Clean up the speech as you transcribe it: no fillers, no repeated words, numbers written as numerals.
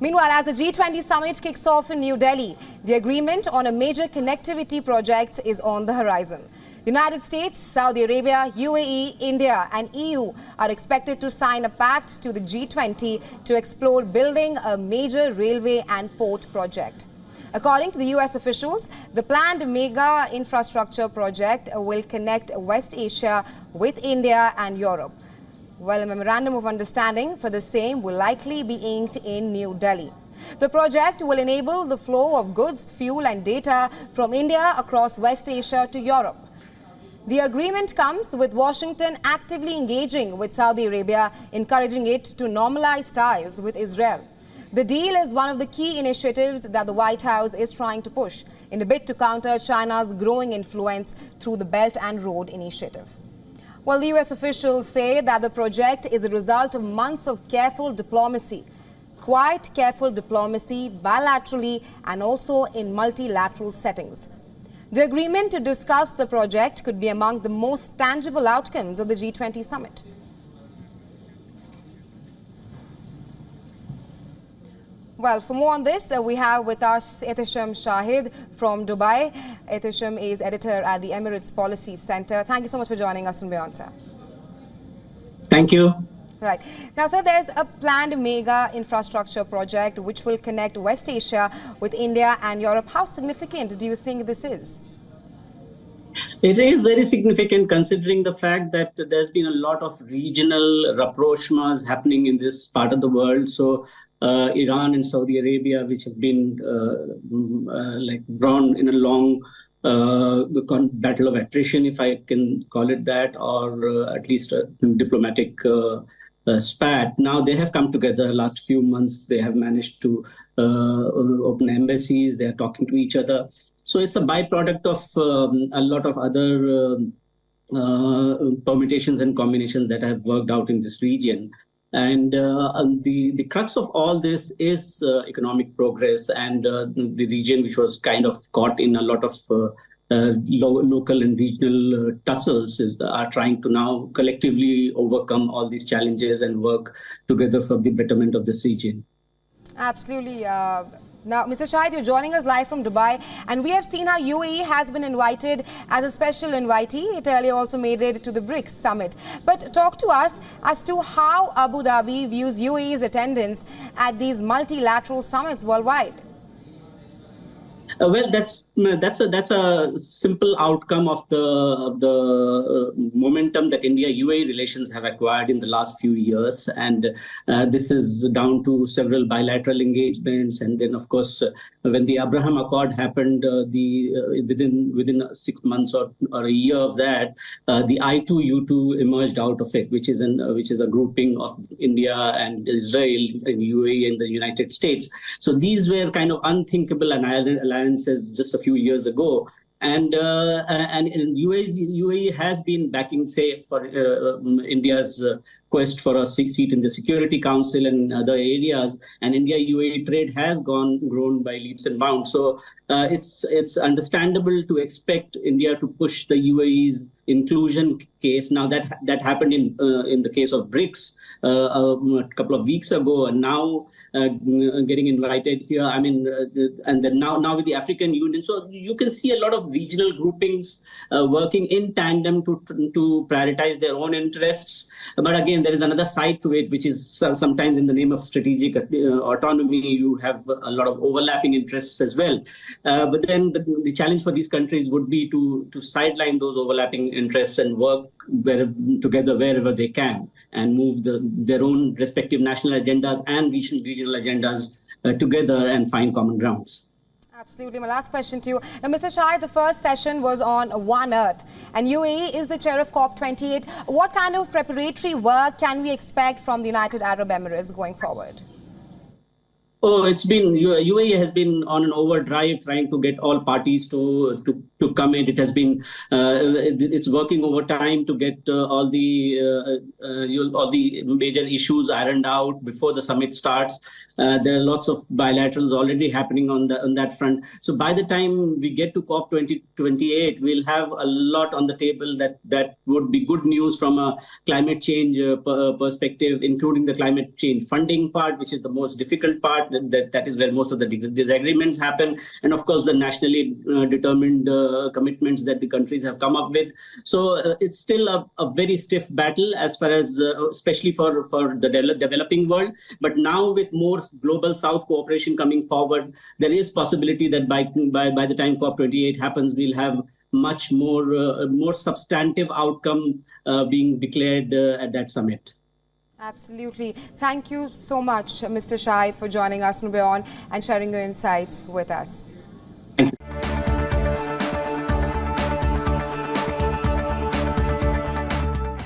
Meanwhile, as the G20 Summit kicks off in New Delhi, the agreement on a major connectivity project is on the horizon. The United States, Saudi Arabia, UAE, India and EU are expected to sign a pact to the G20 to explore building a major railway and port project. According to the US officials, the planned mega infrastructure project will connect West Asia with India and Europe. Well, a memorandum of understanding for the same will likely be inked in New Delhi. The project will enable the flow of goods, fuel and data from India across West Asia to Europe. The agreement comes with Washington actively engaging with Saudi Arabia, encouraging it to normalize ties with Israel. The deal is one of the key initiatives that the White House is trying to push in a bid to counter China's growing influence through the Belt and Road Initiative. Well, the US officials say that the project is a result of months of careful diplomacy, quite careful diplomacy bilaterally and also in multilateral settings. The agreement to discuss the project could be among the most tangible outcomes of the G20 summit. Well, for more on this, we have with us Ehtisham Shahid from Dubai. Ehtisham is editor at the Emirates Policy Center. Thank you so much for joining us on WION, sir. Thank you. Right. Now, sir, there's a planned mega infrastructure project which will connect West Asia with India and Europe. How significant do you think this is? It is very significant considering the fact that there's been a lot of regional rapprochements happening in this part of the world. So Iran and Saudi Arabia, which have been drawn in a long battle of attrition, if I can call it that, or at least a diplomatic spat. Now they have come together last few months. They have managed to open embassies. They are talking to each other. So it's a byproduct of a lot of other permutations and combinations that have worked out in this region. And the crux of all this is economic progress, and the region which was kind of caught in a lot of local and regional tussles are trying to now collectively overcome all these challenges and work together for the betterment of this region. Absolutely. Now, Mr. Shahid, you're joining us live from Dubai, and we have seen how UAE has been invited as a special invitee. It earlier also made it to the BRICS summit. But talk to us as to how Abu Dhabi views UAE's attendance at these multilateral summits worldwide. Well, that's a simple outcome of the momentum that India-UAE relations have acquired in the last few years, and this is down to several bilateral engagements. And then, of course, when the Abraham Accord happened, within 6 months or a year of that, the I2U2 emerged out of it, which is a grouping of India and Israel and UAE and the United States. So these were kind of unthinkable alliances just a few years ago, and UAE has been backing, say, for India's quest for a seat in the Security Council and other areas, and India-UAE trade has grown by leaps and bounds. So it's understandable to expect India to push the UAE's inclusion case. Now that happened in the case of BRICS a couple of weeks ago, and now getting invited here. I mean, and then now with the African Union. So you can see a lot of regional groupings working in tandem to prioritize their own interests. But again, there is another side to it, which is sometimes in the name of strategic autonomy, you have a lot of overlapping interests as well. But then the challenge for these countries would be to sideline those overlapping interests and work together wherever they can, and move their own respective national agendas and regional agendas together and find common grounds. Absolutely. My last question to you. Now, Mr. Shahid, the first session was on One Earth, and UAE is the chair of COP28. What kind of preparatory work can we expect from the United Arab Emirates going forward? Oh, UAE has been on an overdrive trying to get all parties to come in. It has been it's working overtime to get all the major issues ironed out before the summit starts. There are lots of bilaterals already happening on that front. So by the time we get to COP 2028, we'll have a lot on the table that would be good news from a climate change perspective, including the climate change funding part, which is the most difficult part. that is where most of the disagreements happen. And of course, the nationally determined commitments that the countries have come up with. So it's still a very stiff battle as far as, especially for the developing world. But now with more global South cooperation coming forward, there is possibility that by the time COP28 happens, we'll have much more substantive outcome being declared at that summit. Absolutely. Thank you so much, Mr. Shahid, for joining us on WION and sharing your insights with us.